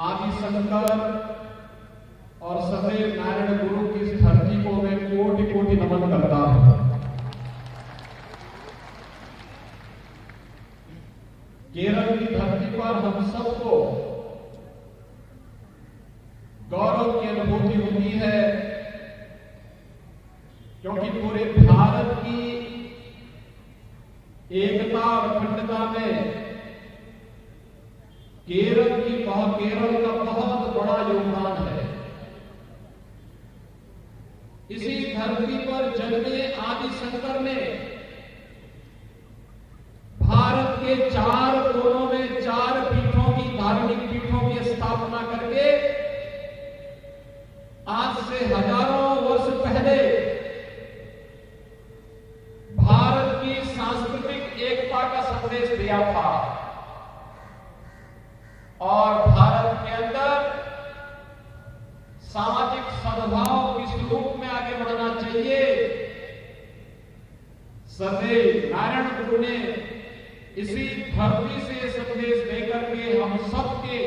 आदि शंकर और सदैव नारायण गुरु की इस धरती को मैं कोटि कोटि नमन करता हूं। केरल की धरती पर हम सबको गौरव की अनुभूति होती है, क्योंकि पूरे भारत की एकता और अखंडता में केरल का बहुत बड़ा योगदान है। इसी धरती पर जन्मे आदि शंकर ने भारत के 4 कोनों में 4 पीठों की, धार्मिक पीठों की स्थापना करके आज से हजारों वर्ष पहले भारत की सांस्कृतिक एकता का संदेश दिया था और भारत के अंदर सामाजिक सद्भाव किस रूप में आगे बढ़ना चाहिए, सदैव नारायण गुरु ने इसी धरती से संदेश देकर के हम सबके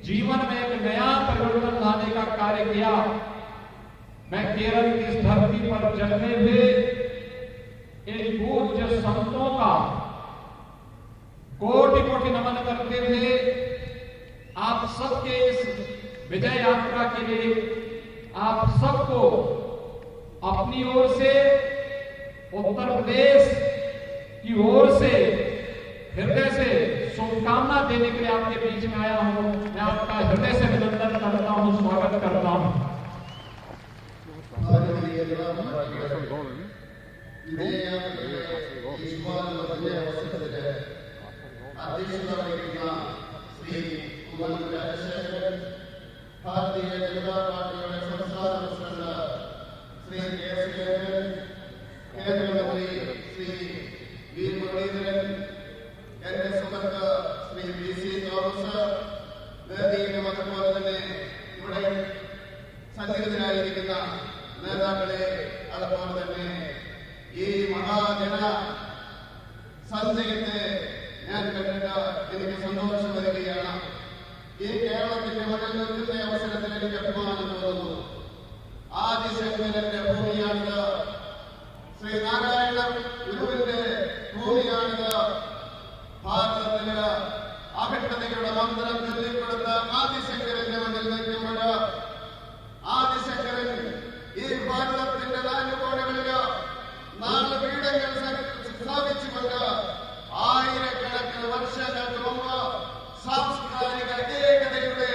जीवन में एक नया परिवर्तन लाने का कार्य किया। मैं केरल की इस धरती पर जन्मे हुए इन पूज्य संतों का कोटि कोटि नमन करते हुए आप सबके इस विजय यात्रा के लिए आप सबको अपनी ओर से, उत्तर प्रदेश की ओर से हृदय से शुभकामना देने के लिए आपके बीच में आया हूं। मैं आपका हृदय से अभिनंदन करता हूं, स्वागत करता हूं। भारतीय जनता पार्टी संस्थान मुख्य श्री केंद्र मंत्री श्री वी मुरलीधरन, സുഹൃത്ത് ശ്രീ BC തോമസ്, വേദിയുടെ അതുപോലെ തന്നെ ഇവിടെ സന്നിഹിതരായിരിക്കുന്ന നേതാക്കളെ, അതുപോലെ തന്നെ ഈ മഹാജന സഞ്ചയത്തെ ഞാൻ കണ്ടിട്ട് എനിക്ക് സന്തോഷം വരികയാണ്. ഈ കേരളത്തിന്റെ മണ്ണിൽ നിൽക്കുന്ന അവസരത്തിൽ എനിക്ക് അഭിമാനം തോന്നുന്നു. ആദിശങ്കരന്റെ ഭൂമിയാണിത്, ശ്രീനാരായണ ഗുരുവിന്റെ ഭൂമിയാണിത്. ഭാരതത്തിന് അഖണ്ഡതയുടെ മന്ത്രം ചൊല്ലിക്കൊടുത്ത ആദിശങ്കരന്റെ മണ്ണിൽ നിൽക്കുമ്പോൾ ആദിശങ്കരൻ ഈ ഭാരതത്തിന്റെ 4 കോണുകളില് 4 പീഠങ്ങൾ സ്ഥാപിച്ചുകൊണ്ട് ആയിരക്കണക്കിന് വർഷങ്ങൾക്ക് മുമ്പ് സാംസ്കാരിക ഏകതയുടെ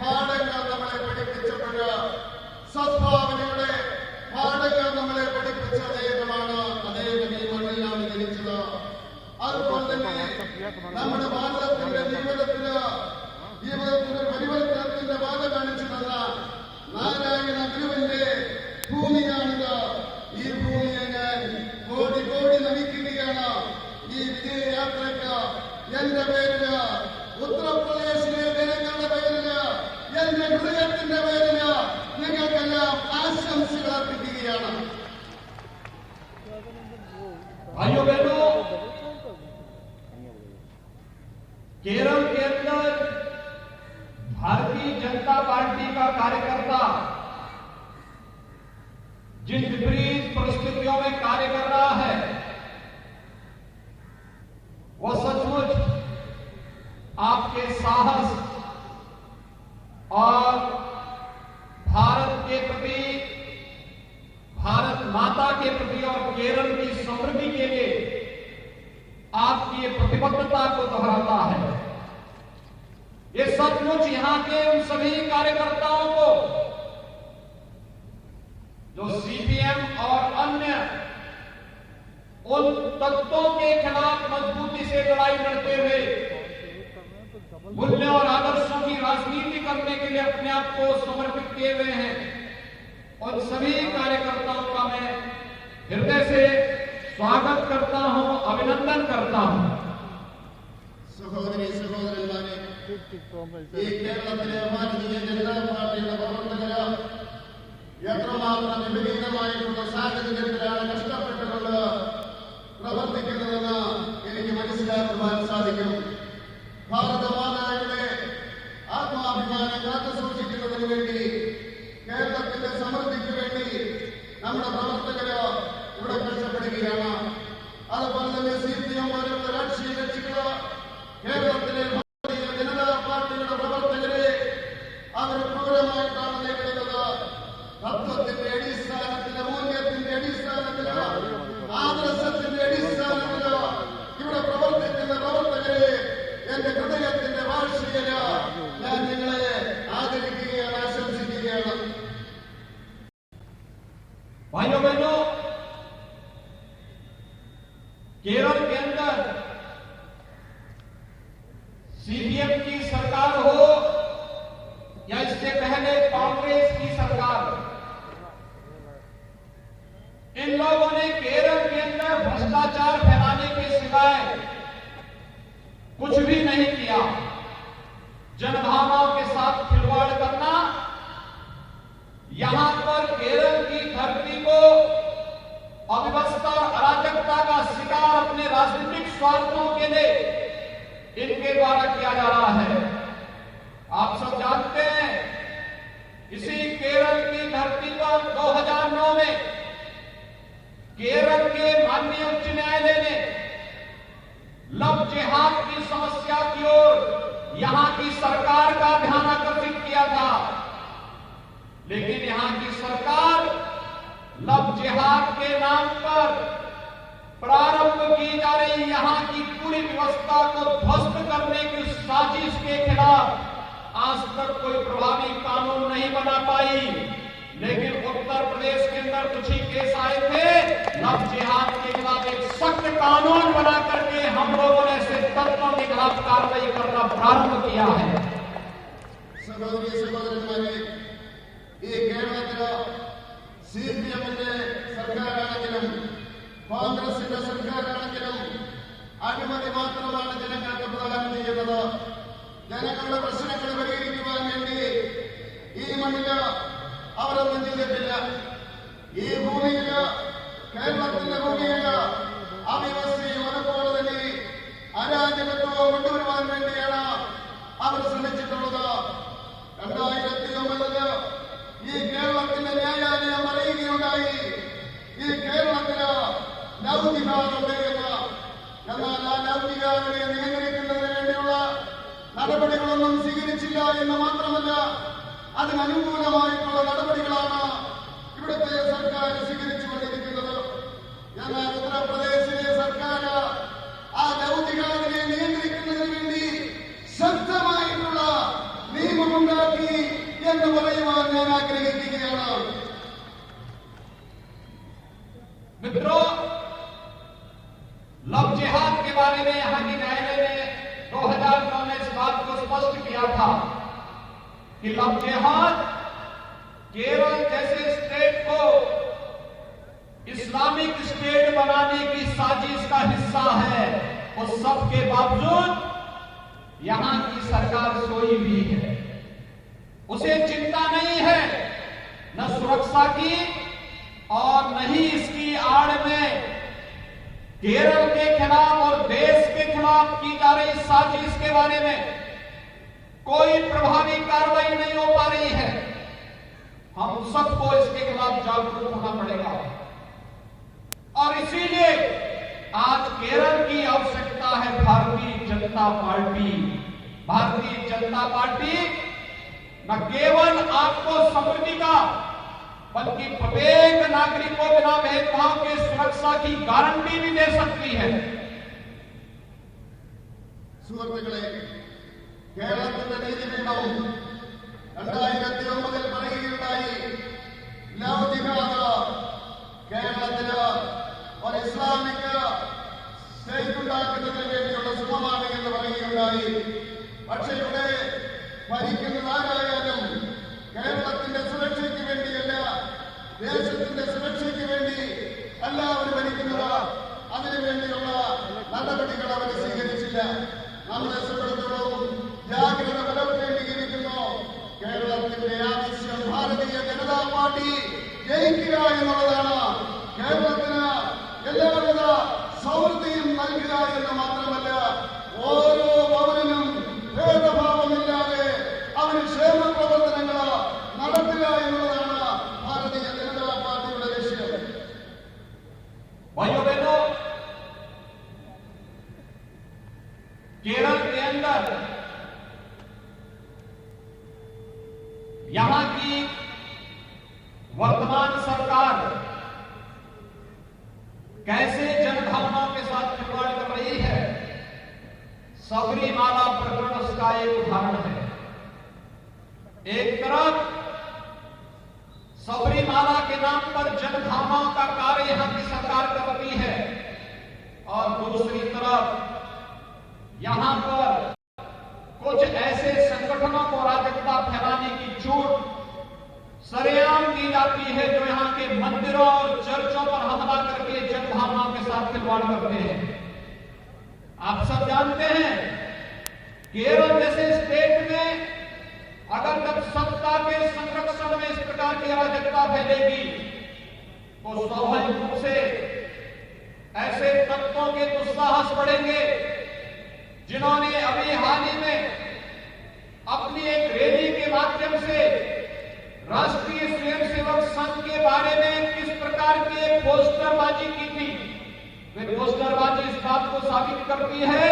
പാഠങ്ങൾ നമ്മളെ പഠിപ്പിച്ചപ്പോൾ, സദ്ഭാവനയുടെ പാഠങ്ങൾ നമ്മളെ പഠിപ്പിച്ച അദ്ദേഹമാണ്. അദ്ദേഹം ഈ മണ്ണിലാണ് ജനിച്ചത്. അതുപോലെ തന്നെ നമ്മുടെ ഭാരതത്തിന്റെ ജീവിതത്തിന് പരിവർത്തനത്തിന്റെ പാത കാണിച്ചു തന്ന നാരായണ ഗുരുവിന്റെ ഭൂമിയാണിത്. ഈ ഭൂമിയെ ഞാൻ കോടി കോടി നമിക്കുകയാണ്. ഈ വിജയയാത്രയ്ക്ക് എന്റെ പേരില്, ഉത്തർപ്രദേശിലെ ജനങ്ങളുടെ പേരില്, എന്റെ ഹൃദയത്തിന്റെ പേരില് നിങ്ങൾക്കെല്ലാം ആശംസകൾ അർപ്പിക്കുകയാണ്. भाइयों बहनों, केरल के अंदर भारतीय जनता पार्टी का कार्यकर्ता जिन विपरीत परिस्थितियों में कार्य कर रहा है, वह सचमुच आपके साहस और भारत के प्रति, भारत माता के प्रति और केरल की समृद्धि के लिए आपकी ये प्रतिबद्धता को दोहराता है। ये सचमुच यहां के उन सभी कार्यकर्ताओं को जो सीपीएम और अन्य उन तत्वों के खिलाफ मजबूती से लड़ाई लड़ते हुए मूल्य और आदर्शों की राजनीति करने के लिए अपने आप को समर्पित किए हुए हैं, उन सभी कार्यकर्ताओं का मैं हृदय से स्वागत करता हूं, अभिनंदन करता हूं। സഹോദരി സഹോദരന്മാരെ, ഈ കേരളത്തിലെ ഭാരതീയ ജനതാ പാർട്ടിയുടെ പ്രവർത്തകര് എത്രമാത്രം വിപരീതമായിട്ടുള്ള സാഹചര്യത്തിലാണ് കഷ്ടപ്പെട്ടുകൊണ്ട് പ്രവർത്തിക്കുന്നതെന്ന് എനിക്ക് മനസ്സിലാക്കുവാൻ സാധിക്കും. ഭാരതമാതായുടെ ആത്മാ की सरकार हो या इससे पहले कांग्रेस की सरकार, इन लोगों ने केरल के अंदर भ्रष्टाचार फैलाने के सिवाय कुछ भी नहीं किया। जनभावनाओं के साथ खिलवाड़ करना, यहां पर केरल की धरती को अव्यवस्था और अराजकता का शिकार अपने राजनीतिक स्वार्थों के लिए इनके द्वारा किया जा रहा है। आप सब जानते हैं, इसी केरल की धरती पर 2009 में केरल के माननीय उच्च न्यायालय ने लव जिहाद की समस्या की ओर यहां की सरकार का ध्यान आकर्षित किया था, लेकिन यहां की सरकार लव जिहाद के नाम पर प्रारंभ की जा रही यहां की पूरी व्यवस्था को ध्वस्त करने की साजिश के खिलाफ आज तक कोई प्रभावी कानून नहीं बना पाई। लेकिन उत्तर प्रदेश के अंदर कुछ ही केस आए थे, लव जिहाद के खिलाफ एक सख्त कानून बना करके हम लोगों ने ऐसे तत्वों के खिलाफ कार्रवाई करना प्रारंभ किया है। സഹോദരി സഹോദരന്മാരെ, ഈ കേരളത്തില് സിപിഎമ്മിന്റെ സർക്കാരാണെങ്കിലും കോൺഗ്രസിന്റെ സർക്കാരാണെങ്കിലും അഴിമതി മാത്രമാണ് ജനങ്ങൾക്ക് പ്രദാനം ചെയ്യുന്നത്. ജനങ്ങളുടെ പ്രശ്നങ്ങൾ പരിഹരിക്കുവാൻ വേണ്ടി ഈ മണ്ണില് അവരൊന്നും ചെയ്തിട്ടില്ല. ഈ ഭൂമിയില്, കേരളത്തിന്റെ ഭൂമിയില് അവ്യവസ്ഥയും അതുപോലെ തന്നെ അരാജകത്വവും കൊണ്ടുവരുവാൻ വേണ്ടിയാണ് അവർ ശ്രമിച്ചിട്ടുള്ളത്. 2009 ഈ കേരളത്തിന്റെ ന്യായാലയം പറയുകയുണ്ടായി, ഈ കേരളത്തില് ലവ് ജിഹാദുണ്ട് എന്ന്. എന്നാൽ ആ ലവ് ജിഹാദിനെ നിയന്ത്രിക്കുന്നതിന് വേണ്ടിയുള്ള നടപടികളൊന്നും സ്വീകരിച്ചില്ല എന്ന് മാത്രമല്ല, അതിനനുകൂലമായിട്ടുള്ള നടപടികളാണ് ഇവിടുത്തെ സർക്കാർ സ്വീകരിച്ചുകൊണ്ടിരിക്കുന്നത്. എന്നാൽ ഉത്തർപ്രദേശിലെ സർക്കാർ ആ ലവ് ജിഹാദിനെ നിയന്ത്രിക്കുന്നതിന് വേണ്ടി ശക്തമായിട്ടുള്ള നിയമമുണ്ടാക്കി എന്ന് പറയുവാൻ ഞാൻ ആഗ്രഹിക്കുകയാണ്. मित्रों, लव जिहाद के बारे में यहां की न्यायालय ने 2009 में इस बात को स्पष्ट किया था कि लव जिहाद केरल जैसे स्टेट को इस्लामिक स्टेट बनाने की साजिश का हिस्सा है। उस सब के बावजूद यहां की सरकार सोई हुई है, उसे चिंता नहीं है न सुरक्षा की और न ही इसकी आड़ में केरल के खिलाफ और देश के खिलाफ की जा रही साजिश के बारे में कोई प्रभावी कार्रवाई नहीं हो पा रही है। हम सबको इसके खिलाफ जागरूक होना पड़ेगा और इसीलिए आज केरल की आवश्यकता है भारतीय जनता पार्टी। भारतीय जनता पार्टी न केवल आपको समृद्धि का बल्कि प्रत्येक नागरिक को बिना भेदभाव के सुरक्षा की गारंटी भी दे सकती है। സുഹൃത്തുക്കളെ, കേരളത്തിന്റെ നീതിപീഠം 2009 പറയുകയുണ്ടായി, ലവ് ജിഹാദ് കേരളത്തില് ഒരു ഇസ്ലാമിക് സ്റ്റേറ്റ് ഉണ്ടാക്കുന്നതിന് വേണ്ടിയുള്ള ശ്രമമാണ് എന്ന് പറയുകയുണ്ടായി. പക്ഷേ ഇവിടെ ഭരിക്കുന്നത് ആരായാലും കേരളത്തിന്റെ സുരക്ഷയ്ക്ക് വേണ്ടിയല്ല, ദേശത്തിന്റെ സുരക്ഷയ്ക്ക് വേണ്ടി അല്ല അവർ ഭരിക്കുന്നത്. അതിനുവേണ്ടിയുള്ള നടപടികൾ അവർ സ്വീകരിച്ചില്ല. നമ്മളെ സംബന്ധിച്ചിടത്തോളം ജാഗ്രത പുലർത്തേണ്ടിയിരിക്കുന്നു. കേരളത്തിന്റെ ആവശ്യം ഭാരതീയ ജനതാ പാർട്ടി ജയിക്കുക എന്നുള്ളതാണ്. കേരളത്തിന് എല്ലാവിധ സമൃദ്ധിയും നൽകുക എന്ന് മാത്രമല്ല, ഓരോ പൗരനും ഭേദഭാവമില്ലാതെ അവന് ക്ഷേമ പ്രവർത്തനങ്ങൾ നടത്തുക എന്നുള്ളതാണ് ഭാരതീയ ജനതാ പാർട്ടിയുടെ ലക്ഷ്യം. भाइयों बहनों, केरल के अंदर यहां की वर्तमान सरकार कैसे जनभावनाओं के साथ खिलवाड़ कर रही है, सबरीमाला प्रकरण उसका एक उदाहरण है। एक तरफ सबरीमाला के नाम पर जनभावनाओं का कार्य यहां की सरकार करती है और दूसरी तरफ यहां पर कुछ ऐसे संगठनों को अराजकता फैलाने की छूट सरेआम दी जाती है जो यहां के मंदिरों और चर्चों पर हमला करके जनभावनाओं के साथ खिलवाड़ करते हैं। आप सब जानते हैं केरल जैसे स्टेट में अगर जब सत्ता के संरक्षण में इस प्रकार की अराजकता फैलेगी तो स्वाभाविक रूप से ऐसे तत्वों के दुस्साहस बढ़ेंगे जिन्होंने अभी हाल ही में अपनी एक रैली के माध्यम से राष्ट्रीय स्वयंसेवक संघ के बारे में किस प्रकार की एक पोस्टरबाजी की थी। वे पोस्टरबाजी इस बात को साबित करती है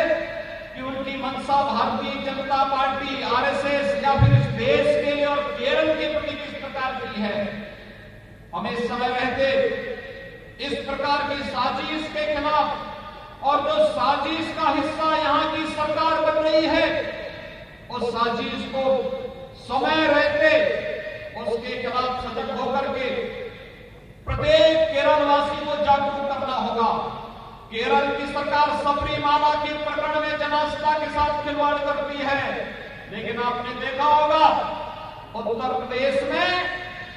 कि उनकी मंशा भारतीय जनता पार्टी आरएसएस या फिर इस देश के लिए और केरल के प्रति किस प्रकार की है। हमें समय रहते इस प्रकार की साजिश के खिलाफ और जो साजिश का हिस्सा यहां की सरकार बन रही है उस साजिश को समय रहते उसके खिलाफ सजग होकर के प्रत्येक केरलवासी को जागरूक करना होगा। केरल की सरकार सबरीमाला के प्रकरण में जनास्था के साथ खिलवाड़ करती है, लेकिन आपने देखा होगा उत्तर प्रदेश में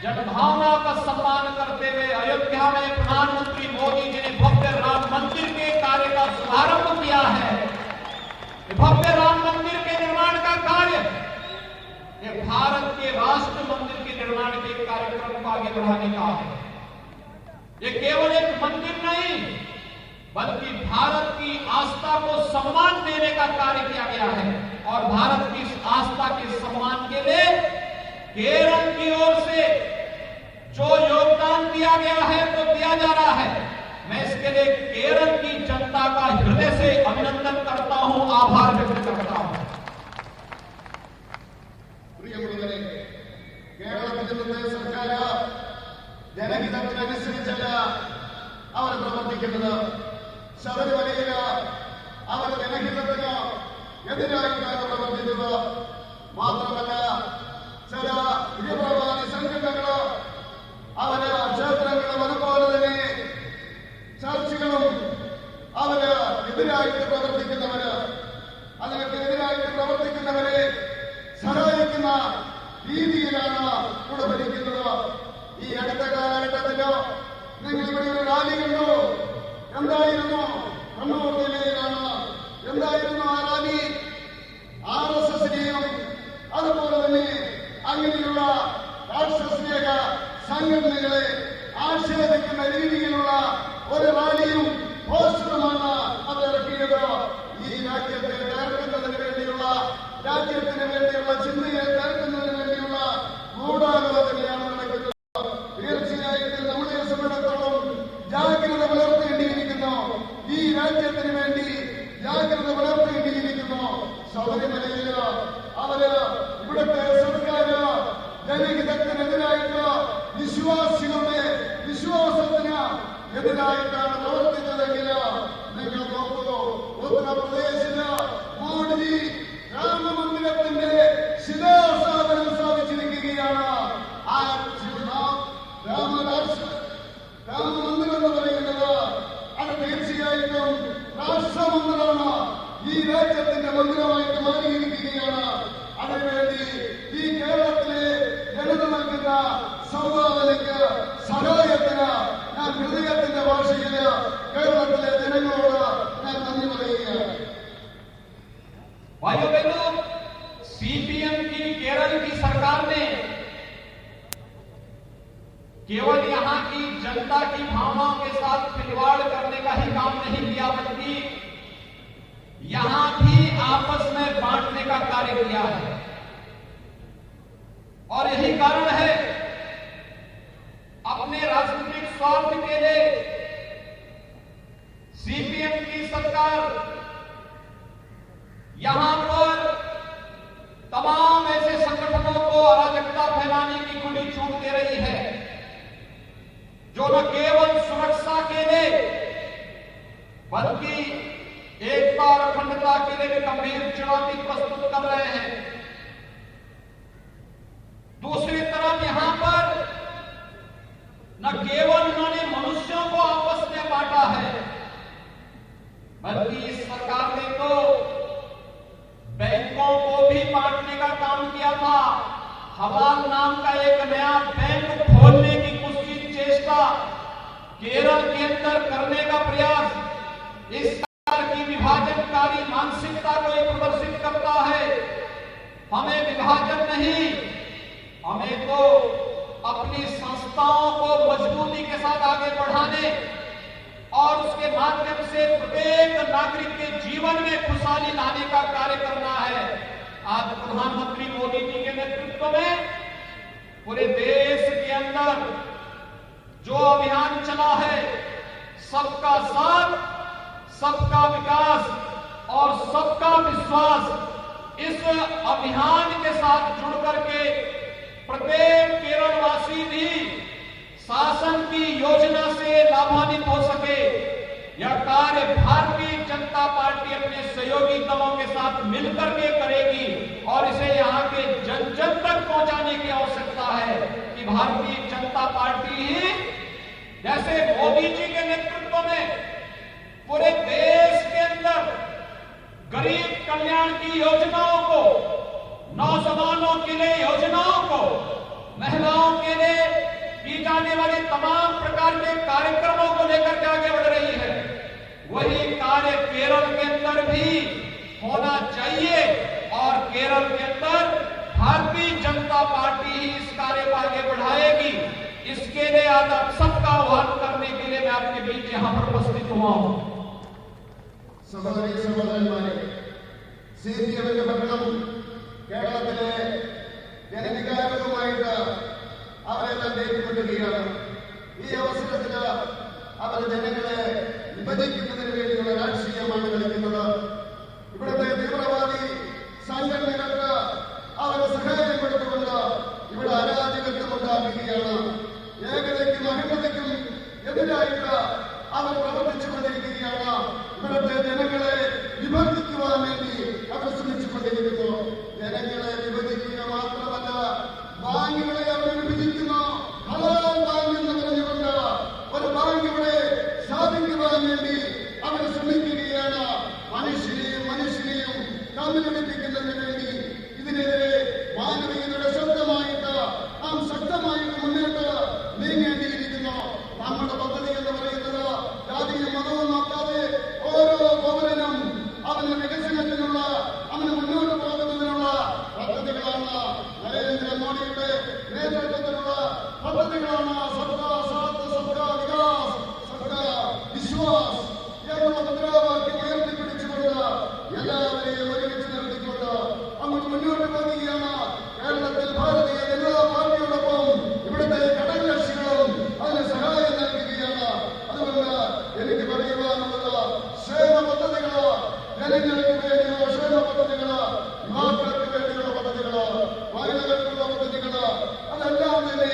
जनभावना का सम्मान करते हुए अयोध्या में प्रधानमंत्री मोदी जी ने भव्य राम मंदिर के कार्य का शुभारंभ किया है। भव्य राम मंदिर के निर्माण का कार्य ये भारत के राष्ट्र मंदिर के निर्माण के कार्यक्रम को आगे बढ़ाने का है। ये केवल एक मंदिर नहीं बल्कि भारत की आस्था को सम्मान देने का कार्य किया गया है और भारत की इस आस्था के सम्मान के लिए केरल की ओर से जो योगदान दिया गया है तो दिया जा रहा है। मैं इसके लिए केरल की जनता का हृदय से अभिनंदन करता हूं, आभार व्यक्त करता हूं। സർക്കാർ ജനഹിതത്തിനനുസരിച്ചല്ല അവർ പ്രവർത്തിക്കുന്നത്. ശബരിമലയിൽ അവർ ജനഹിതത്തിന് എതിരായിട്ടാണ് പ്രവർത്തിച്ചത്. മാത്രമല്ല ചില തീവ്രവാദി സംഘടനകൾ അവര് ക്ഷേത്രങ്ങളും അതുപോലെ തന്നെ ചർച്ചുകളും അവര് എതിരായിട്ട് പ്രവർത്തിക്കുന്നവര് അതിനൊക്കെതിരായിട്ട് പ്രവർത്തിക്കുന്നവരെ സഹായിക്കുന്ന രീതിയിലാണ് ഇവിടെ ഭരിക്കുന്നത്. ഈ അടുത്ത കാലഘട്ടത്തില് നിങ്ങൾ ഇവിടെ ഒരു റാലി കണ്ടു. എന്തായിരുന്നു? കണ്ണൂർ ജില്ലയിലാണ്. എന്തായിരുന്നു ആ റാലി? ആർഎസ്എസിനെയും അതുപോലെ തന്നെ അങ്ങനെയുള്ള രാഷ്ട്രസ്നേഹ സംഘടനകളെ ആക്ഷേപിക്കുന്ന രീതിയിലുള്ള ഒരു റാലിയും പോസ്റ്ററുമാണ് അത് ഇറക്കിയത്. ഈ രാജ്യത്തെ തകർക്കുന്നതിന് വേണ്ടിയുള്ള രാജ്യത്തിന് വേണ്ടിയുള്ള ചിന്തയെ തകർക്കുന്നതിന് വേണ്ടിയുള്ള ഗൂഢാലോചനയാണ് നടക്കുന്നത്. തീർച്ചയായിട്ടും നമ്മളെ സംബന്ധിച്ചിടത്തോളം ജാഗ്രത പുലർത്തേണ്ടിയിരിക്കുന്നു. ഈ രാജ്യത്തിന് വേണ്ടി ജാഗ്രത പുലർത്തേണ്ടിയിരിക്കുന്നു. ശബരിമലയിൽ അവര് ഇവിടുത്തെ സർക്കാർ ജനഹിതത്തിനെതിരായിട്ട് വിശ്വാസികളുടെ വിശ്വാസത്തിന് എതിരായിട്ടാണ് പ്രവർത്തിച്ചതെങ്കിൽ നിങ്ങൾ നോക്കൂ. ഉത്തർപ്രദേശില് മോഡിജി രാമമന്ദിരത്തിന്റെ ശിലാസ്ഥാപനം സ്ഥാപിച്ചിരിക്കുകയാണ്. ആ രാമമന്ദിരം എന്ന് പറയുന്നത് അത് തീർച്ചയായിട്ടും രാഷ്ട്രമന്ദിരമാണ്. ഈ രാജ്യത്തിന്റെ മന്ദിരമായിട്ട് മാറിയിരിക്കുകയാണ്. അതിനുവേണ്ടി ഈ കേരളത്തിലെ ജനത നൽകുന്ന സംഭാവനയ്ക്ക് സഹായത്തിന് ഞാൻ ഹൃദയത്തിന്റെ ഭാഷയില് കേരളത്തിലെ ജനങ്ങളോട് ഞാൻ നന്ദി പറയുകയാണ്. भाइयों बहनों, सीपीएम की केरल की सरकार ने केवल यहां की जनता की भावनाओं के साथ खिलवाड़ करने का ही काम नहीं किया बल्कि यहां भी आपस में बांटने का कार्य किया है। और यही कारण है अपने राजनीतिक स्वार्थ के लिए सीपीएम की सरकार यहां पर तमाम ऐसे संगठनों को अराजकता फैलाने की खुली छूट दे रही है जो न केवल सुरक्षा के लिए बल्कि एकता और अखंडता के लिए भी गंभीर चुनौती प्रस्तुत कर रहे हैं। दूसरी तरफ यहां पर न केवल उन्होंने मनुष्यों को आपस में बांटा है बल्कि इस सरकार ने तो बैंकों को भी बांटने का काम किया था। हवाल नाम का एक नया बैंक खोलने की कुछ चेष्टा केरल के अंदर करने का प्रयास इस प्रकार की विभाजनकारी मानसिकता को ये प्रदर्शित करता है। हमें विभाजन नहीं, हमें तो अपनी संस्थाओं को मजबूती के साथ आगे बढ़ाने और उसके माध्यम से प्रत्येक नागरिक के जीवन में खुशहाली लाने का कार्य करना है। आज प्रधानमंत्री मोदी जी के नेतृत्व में पूरे देश के अंदर जो अभियान चला है, सबका साथ, सबका विकास और सबका विश्वास, इस अभियान के साथ जुड़ करके प्रत्येक केरलवासी भी शासन की योजना से लाभान्वित हो सके। यह कार्य भारतीय जनता पार्टी अपने सहयोगी दलों के साथ मिलकर के करेगी और इसे यहाँ के जन जन तक पहुंचाने की आवश्यकता है कि भारतीय जनता पार्टी ही जैसे मोदी जी के नेतृत्व में पूरे देश के अंदर गरीब कल्याण की योजनाओं को, नौजवानों के लिए योजनाओं को, महिलाओं के लिए की जाने वाले तमाम प्रकार के कार्यक्रमों को लेकर के आगे बढ़ रही है। वही कार्य केरल के अंदर भी होना चाहिए और केरल के अंदर भारतीय जनता पार्टी ही इस कार्य को आगे बढ़ाएगी। इसके लिए आज आप सबका आह्वान करने के लिए मैं आपके बीच यहां पर उपस्थित हुआ हूं। സഹോദരി സഹോദരന്മാരെ, CPM-ന്റെ ഭരണം കേരളത്തിലെ ജനവികാരവുമായിട്ട് അവരെല്ലാം ഏറ്റുമുട്ടുകയാണ്. ഈ അവസരത്തിൽ അവർ ജനങ്ങളെ വിഭജിക്കുന്നതിന് വേണ്ടിയുള്ള രാഷ്ട്രീയമാണ് കളിക്കുന്നത്. ഇവിടുത്തെ തീവ്രവാദി സംഘടനകൾക്ക് അവരെ സഹായപ്പെടുത്തുകൊണ്ട് ഇവിടെ അരാജകത്വം ഉണ്ടാക്കുകയാണ്. ഏകതയ്ക്കും അഹിംസയ്ക്കും എതിരായിട്ട് അവർ പ്രവർത്തിച്ചുകൊണ്ടിരിക്കുകയാണ്. ഇവിടുത്തെ ജനങ്ങളെ വിഭജിക്കുവാൻ വേണ്ടി അവർ ശ്രമിച്ചുകൊണ്ടിരിക്കുന്നു. ജനങ്ങളെ വിഭജിക്കുക മാത്രമല്ല, ബാങ്കുകളെ അവർ വിഭജിക്കുന്നു. ഹലാൽ ബാങ്ക് എന്ന് പറഞ്ഞുകൊണ്ട് ഒരു ബാങ്ക് ഇവിടെ സ്ഥാപിക്കുവാൻ വേണ്ടി അവർ ശ്രമിക്കുകയാണ്. മനുഷ്യനെയും തമ്മിലടിപ്പിക്കുന്നതിന് വേണ്ടി ഇതിനെതിരെ മാനവീയതയുടെ ശബ്ദമായിട്ട് നാം ശക്തമായിട്ട് മുന്നോട്ട് നീങ്ങേണ്ടിയിരിക്കുന്നു. നമ്മുടെ പദ്ധതി എന്ന് പറയുന്നത് ജാതിയും മതവും നോക്കാതെ ഓരോ പൗരനും അവന്റെ വികസനത്തിനുള്ള, അവന് മുന്നോട്ട് പോകുന്നതിനുള്ള പദ്ധതികളാണ്. നരേന്ദ്രമോദിയുടെ നേതൃത്വത്തിലുള്ള പദ്ധതികളാണ്. സബ്കാ സാത്ത്, സബ്കാ വികാസ്, സബ്കാ വിശ്വാസ് എന്നുള്ള മുദ്രാവാക്യം ഉയർത്തിപ്പിടിച്ചുകൊണ്ട് എല്ലാവരെയും ഒരുമിച്ച് നിർത്തിക്കൊണ്ട് അങ്ങോട്ട് മുന്നോട്ട് പോകുകയാണ്. കേരളത്തിൽ ഭാരതീയ ജനതാ പാർട്ടിയോടൊപ്പം ഇവിടുത്തെ ഘടകകക്ഷികളും അതിന് സഹായം നൽകുകയാണ്. അതുകൊണ്ട് എനിക്ക് പറയുവാനുള്ളത് ക്ഷേമ പദ്ധതികള്, ജനങ്ങൾക്ക് വേണ്ടിയുള്ള ക്ഷേമ പദ്ധതികള്, യുവാക്കൾക്ക് വേണ്ടിയുള്ള പദ്ധതികള്, മഹിളകൾക്കുള്ള പദ്ധതികള്, അതെല്ലാം തന്നെ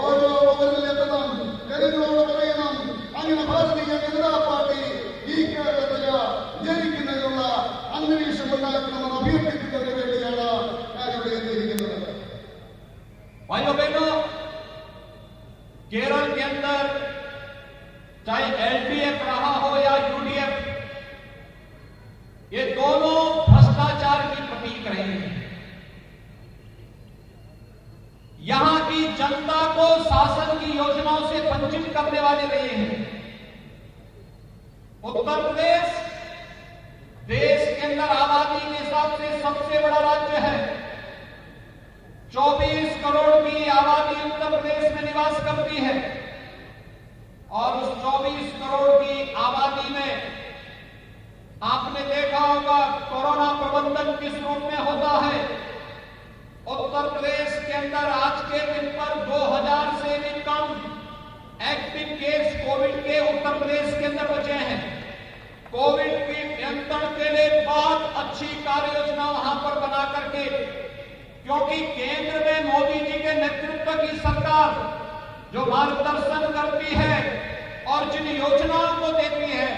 ഓരോ പൗരനിലെത്തണം. ജനങ്ങളോട് പറയണം. അങ്ങനെ ഭാരതീയ ജനതാ പാർട്ടി ഈ കേരളത്തില് വിജയിക്കുന്നതിനുള്ള അന്തരീക്ഷം ഉണ്ടാക്കണമെന്ന് അഭ്യർത്ഥിക്കുന്നതിന് വേണ്ടിയാണ് ഞാനിവിടെ എത്തിയിരിക്കുന്നത്. भाइयों बहनों, केरल के अंदर चाहे LDF रहा हो या UDF, ये दोनों भ्रष्टाचार की प्रतीक रहे हैं। यहां की जनता को शासन की योजनाओं से वंचित करने वाले रहे हैं। उत्तर प्रदेश देश के अंदर आबादी के हिसाब से सबसे बड़ा राज्य है। 24 करोड़ की आबादी उत्तर प्रदेश में निवास करती है और उस 24 करोड़ की आबादी में आपने देखा होगा कोरोना प्रबंधन किस रूप में होता है। उत्तर प्रदेश के अंदर आज के दिन पर 2000 से भी कम एक्टिव केस कोविड के उत्तर प्रदेश के अंदर बचे हैं। कोविड की नियंत्रण के लिए बहुत अच्छी कार्य योजना वहां पर बना करके, क्योंकि केंद्र में मोदी जी के नेतृत्व की सरकार जो मार्गदर्शन करती है और जिन योजनाओं को देती है,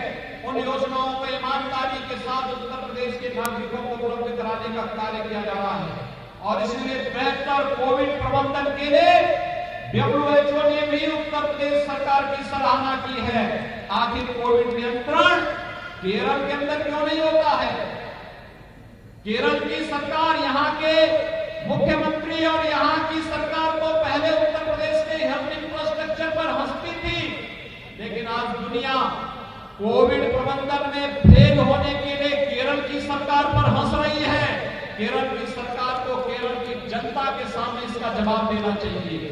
उन योजनाओं को ईमानदारी के साथ उत्तर प्रदेश के नागरिकों को उपलब्ध कराने का कार्य किया जा रहा है। और इसलिए बेहतर कोविड प्रबंधन के लिए WHO ने भी उत्तर प्रदेश सरकार की सराहना की है। आखिर कोविड नियंत्रण केरल के अंदर क्यों नहीं होता है? केरल की सरकार, यहाँ के मुख्यमंत्री और यहाँ की सरकार तो पहले उत्तर प्रदेश के हेल्थ इंफ्रास्ट्रक्चर पर हंसती थी, लेकिन आज दुनिया कोविड प्रबंधन में फेल होने के लिए केरल की सरकार पर हंस रही है। केरल की सरकार को केरल की जनता के सामने इसका जवाब देना चाहिए।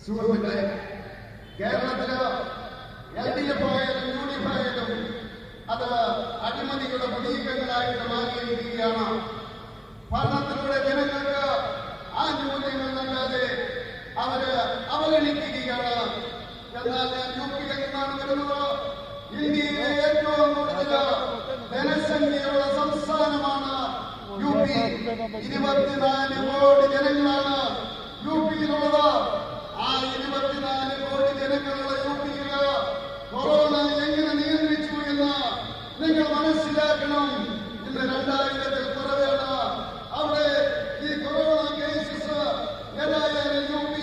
സുഹൃത്തുക്കളെ, കേരളത്തില് LDF ആയാലും UDF ആയാലും അത് അഴിമതിയുടെ പ്രതീകങ്ങളായിട്ട് മാറിയിരിക്കുകയാണ്. ഭരണത്തിലൂടെ ജനങ്ങൾക്ക് ആനുകൂല്യങ്ങൾ നൽകാതെ അവര് അവഗണിക്കുകയാണ്. എന്നാൽ UP എന്നാണ് വരുന്നത്. ഇന്ത്യയിലെ ഏറ്റവും കൂടുതൽ ജനസംഖ്യയുള്ള സംസ്ഥാനമാണ് UP. 24 കോടി ജനങ്ങളാണ് UPയിലുള്ളത്. ആ 24 കോടി ജനങ്ങളുള്ള UPയില് കൊറോണ എങ്ങനെ നിയന്ത്രിച്ചു എന്ന് നിങ്ങൾ മനസ്സിലാക്കണം. ഇന്ന് 2000-ൽ കുറവാണ്. അവിടെ ഈ കൊറോണ കേസസ് ഏതായാലും UP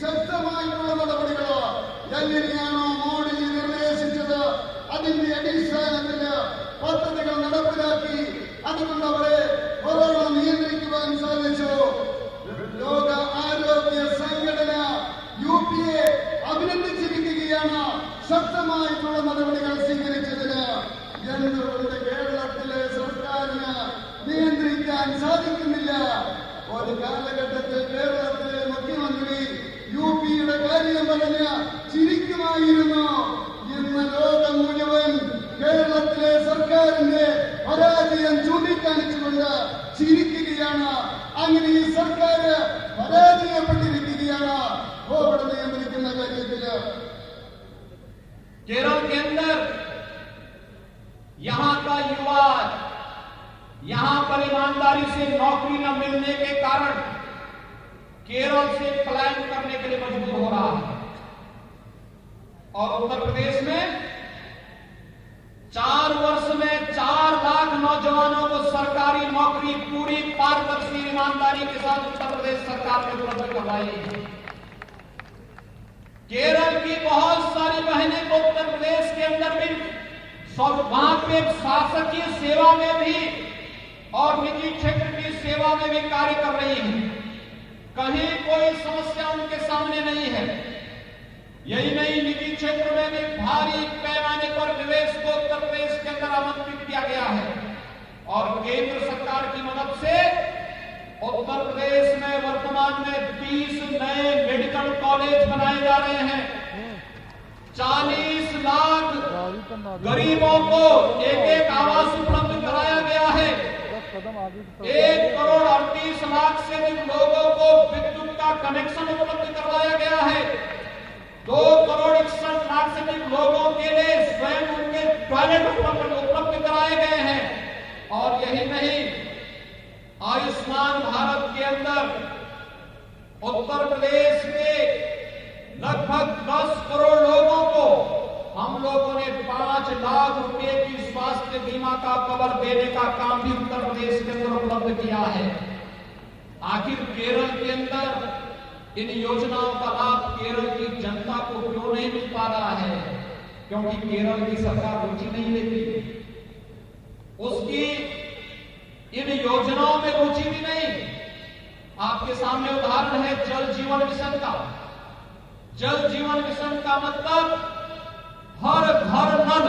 ശക്തമായിട്ടുള്ള നടപടികൾ എങ്ങനെയാണോ മോഡി നിർദ്ദേശിച്ചത് അതിന്റെ അടിസ്ഥാനത്തില് പദ്ധതികൾ നടപ്പിലാക്കി. അതുകൊണ്ട് അവരെ കൊറോണ നിയന്ത്രിക്കുവാൻ സാധിച്ചു. ലോക ആരോഗ്യ സംഘടന UPയെ അഭിനന്ദിച്ചിരിക്കുകയാണ് ശക്തമായിട്ടുള്ള നടപടികൾ സ്വീകരിച്ചതിന്. എന്തുകൊണ്ട് കേരളത്തിലെ സർക്കാരിന് നിയന്ത്രിക്കാൻ സാധിക്കുന്നില്ല? ഒരു കാലഘട്ടത്തിൽ കേരളത്തിലെ മുഖ്യമന്ത്രി UPയുടെ കാര്യം പറഞ്ഞ് ചിരിക്കുമായിരുന്നു. ഇന്ന് ലോകം മുഴുവൻ കേരളത്തിലെ സർക്കാരിന്റെ പരാജയം ചൂണ്ടിക്കാണിച്ചുകൊണ്ട് ചിരിക്കുകയാണ്. അങ്ങനെ ഈ സർക്കാർ പരാജയപ്പെട്ടിരിക്കുകയാണ് കോവിഡ് നിയന്ത്രിക്കുന്ന കാര്യത്തില്. केरल के अंदर यहाँ का युवा यहाँ पर ईमानदारी से नौकरी न मिलने के कारण केरल से पलायन करने के लिए मजबूर हो रहा है। और उत्तर प्रदेश में 4 वर्ष में 4 लाख नौजवानों को सरकारी नौकरी पूरी पारदर्शी ईमानदारी के साथ उत्तर प्रदेश सरकार ने उपलब्ध करवाई है। केरल की बहुत सारी बहनें तो उत्तर प्रदेश के अंदर भी वहां पे शासकीय सेवा में भी और निजी क्षेत्र की सेवा में भी कार्य कर रही हैं। कहीं कोई समस्या उनके सामने नहीं है। यही नहीं, निजी क्षेत्र में भी भारी पैमाने पर निवेश को उत्तर प्रदेश के अंदर आमंत्रित किया गया है। और केंद्र सरकार की मदद से उत्तर प्रदेश में वर्तमान में 30 नए मेडिकल कॉलेज बनाए जा रहे हैं। 40 लाख गरीबों को एक आवास उपलब्ध कराया गया है। 1,38,00,000 से अधिक लोगों को विद्युत का कनेक्शन उपलब्ध करवाया गया है। 2,61,00,000 से अधिक लोगों के लिए स्वयं उनके टॉयलेट उपलब्ध कराए गए हैं। और यही नहीं, आयुष्मान भारत के अंदर उत्तर प्रदेश के लगभग 10 करोड़ लोगों को हम लोगों ने 5 लाख रुपए की स्वास्थ्य बीमा का कवर देने का काम भी उत्तर प्रदेश के अंदर उपलब्ध किया है। आखिर केरल के अंदर इन योजनाओं का लाभ केरल की जनता को क्यों नहीं मिल पा रहा है? क्योंकि केरल की सरकार रुचि नहीं लेती, उसकी इन योजनाओं में रुचि भी नहीं। आपके सामने उदाहरण है जल जीवन मिशन का। जल जीवन मिशन का मतलब हर घर नल।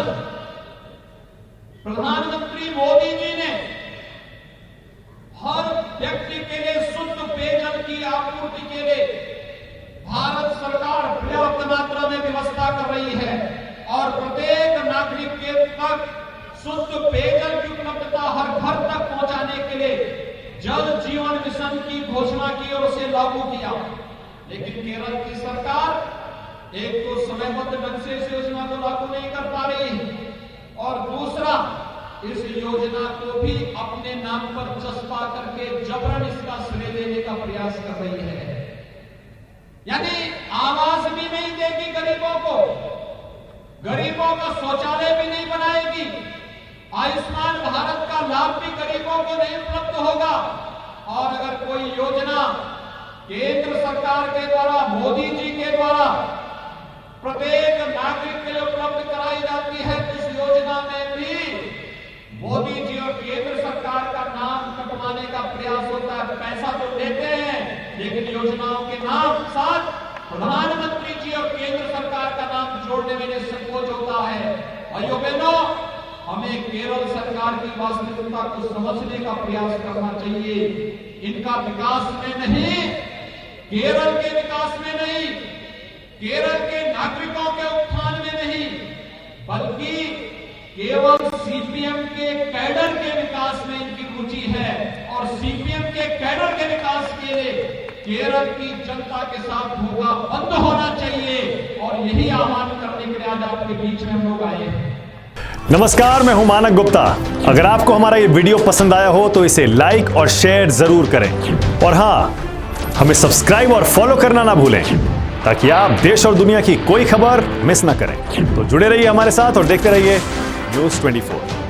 प्रधानमंत्री मोदी जी ने हर व्यक्ति के लिए शुद्ध पेयजल की आपूर्ति के लिए भारत सरकार पर्याप्त मात्रा में व्यवस्था कर रही है। और प्रत्येक नागरिक के तक शुद्ध पेयजल की उपलब्धता हर घर तक पहुंचाने के लिए जल जीवन मिशन की घोषणा की और उसे लागू किया। लेकिन केरल की सरकार एक तो समयबद्ध ढंग से इस योजना को लागू नहीं कर पा रही है, और दूसरा इस योजना को भी अपने नाम पर चस्पा करके जबरन इसका श्रेय देने का प्रयास कर रही है। यानी आवास भी नहीं देगी गरीबों को, गरीबों का शौचालय भी नहीं बनाएगी, आयुष्मान भारत का लाभ भी गरीबों को नहीं उपलब्ध होगा। और अगर कोई योजना केंद्र सरकार के द्वारा, मोदी जी के द्वारा प्रत्येक नागरिक के लिए उपलब्ध कराई जाती है, तो इस योजना में भी मोदी जी और केंद्र सरकार का नाम कटवाने का प्रयास होता है। पैसा तो देते हैं, लेकिन योजनाओं के नाम साथ प्रधानमंत्री जी और केंद्र सरकार का नाम जोड़ने में संकोच होता है। भाइयों बहनों, हमें केरल सरकार की वास्तविकता को समझने का प्रयास करना चाहिए। इनका विकास में नहीं, केरल के विकास में नहीं, केरल के नागरिकों के उत्थान में नहीं, बल्कि केवल सीपीएम के कैडर के विकास में इनकी रुचि है। और सीपीएम के कैडर के विकास के लिए केरल की जनता के साथ धोखा बंद होना चाहिए। और यही आह्वान करने के लिए आज आपके बीच में हम लोग आए हैं। नमस्कार, मैं हूं मानक गुप्ता। अगर आपको हमारा ये वीडियो पसंद आया हो तो इसे लाइक और शेयर जरूर करें। और हां, हमें सब्सक्राइब और फॉलो करना ना भूलें, ताकि आप देश और दुनिया की कोई खबर मिस ना करें। तो जुड़े रहिए हमारे साथ और देखते रहिए न्यूज़ 24।